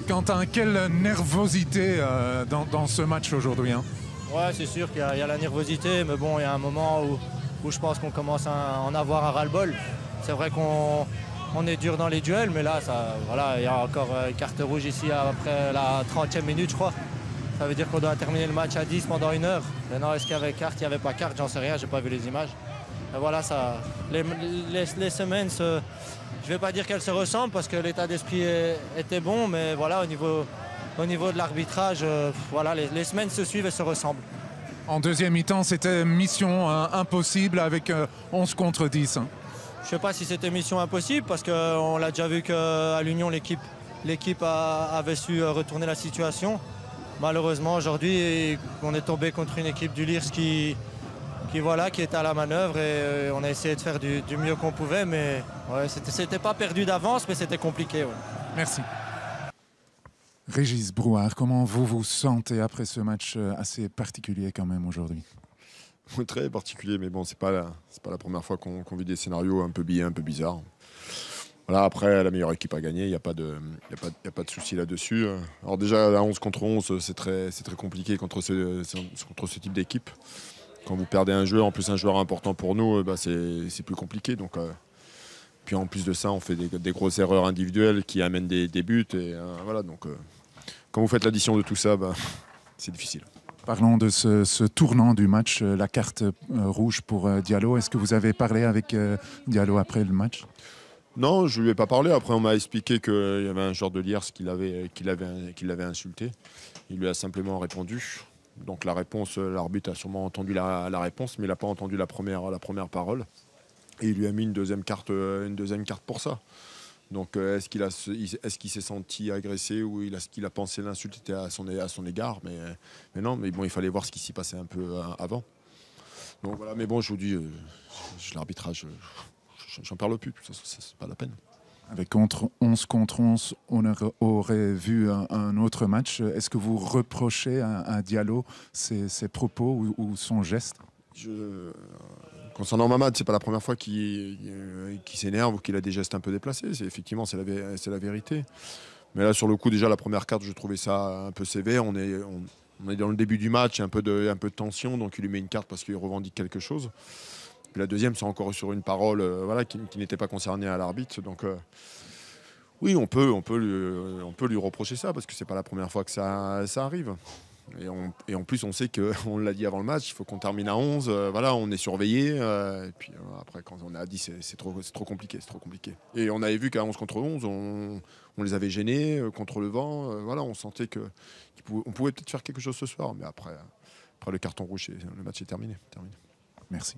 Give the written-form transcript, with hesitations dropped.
Quentin, quelle nervosité dans ce match aujourd'hui, hein. Ouais, c'est sûr qu'il y a la nervosité, mais bon, il y a un moment où je pense qu'on commence à en avoir un ras-le-bol. C'est vrai qu'on est dur dans les duels, mais là, voilà, il y a encore une carte rouge ici après la 30e minute, je crois. Ça veut dire qu'on doit terminer le match à 10 pendant 1 heure. Maintenant, est-ce qu'il y avait carte, il n'y avait pas carte, j'en sais rien, j'ai pas vu les images. Et voilà, les semaines, je ne vais pas dire qu'elles se ressemblent parce que l'état d'esprit était bon, mais voilà, au niveau de l'arbitrage, voilà, les semaines se suivent et se ressemblent. En deuxième mi-temps, c'était mission impossible avec 11 contre 10. Hein. Je ne sais pas si c'était mission impossible parce qu'on l'a déjà vu qu'à l'Union, l'équipe avait su retourner la situation. Malheureusement, aujourd'hui, on est tombé contre une équipe du Lierse qui était à la manœuvre et on a essayé de faire du mieux qu'on pouvait, mais ouais, c'était pas perdu d'avance, mais c'était compliqué. Ouais. Merci. Régis Brouard, comment vous vous sentez après ce match assez particulier quand même aujourd'hui? Très particulier, mais bon, c'est pas la première fois qu'on vit des scénarios un peu biais, un peu bizarres. Voilà, après, la meilleure équipe a gagné, il n'y a pas de souci là-dessus. Alors déjà, à 11 contre 11, c'est très compliqué contre ce type d'équipe. Quand vous perdez un joueur, en plus un joueur important pour nous, c'est plus compliqué. Donc, puis en plus de ça, on fait des grosses erreurs individuelles qui amènent des buts. Et, voilà, donc, quand vous faites l'addition de tout ça, c'est difficile. Parlons de ce tournant du match, la carte rouge pour Diallo. Est-ce que vous avez parlé avec Diallo après le match? Non, je ne lui ai pas parlé. Après, on m'a expliqué qu'il y avait un joueur de Lierse qui l'avait insulté. Il lui a simplement répondu. Donc la réponse, l'arbitre a sûrement entendu la réponse, mais il n'a pas entendu la première parole. Et il lui a mis une deuxième carte pour ça. Donc est-ce qu'il s'est senti agressé ou est-ce qu'il a pensé l'insulte était à son égard, mais non, mais bon, il fallait voir ce qui s'y passait un peu avant. Donc voilà, mais bon, je vous dis, l'arbitrage, j'en parle plus, c'est pas la peine. Avec 11 contre 11, on aurait vu un autre match. Est-ce que vous reprochez à Diallo ses propos ou son geste? Concernant Mamad, c'est pas la première fois qu'il s'énerve ou qu'il a des gestes un peu déplacés. Effectivement, c'est la vérité. Mais là, sur le coup, déjà, la première carte, je trouvais ça un peu sévère. On est dans le début du match, un peu de tension, donc il lui met une carte parce qu'il revendique quelque chose. Puis la deuxième, c'est encore sur une parole voilà, qui n'était pas concernée à l'arbitre. Donc oui, on peut lui reprocher ça parce que c'est pas la première fois que ça arrive. Et en plus, on sait qu'on l'a dit avant le match, il faut qu'on termine à 11. Voilà, on est surveillé. Et puis après, quand on est à 10, c'est trop compliqué. Et on avait vu qu'à 11 contre 11, on les avait gênés contre le vent. Voilà, on sentait qu'on pouvait peut-être faire quelque chose ce soir. Mais après le carton rouge, le match est terminé. Merci.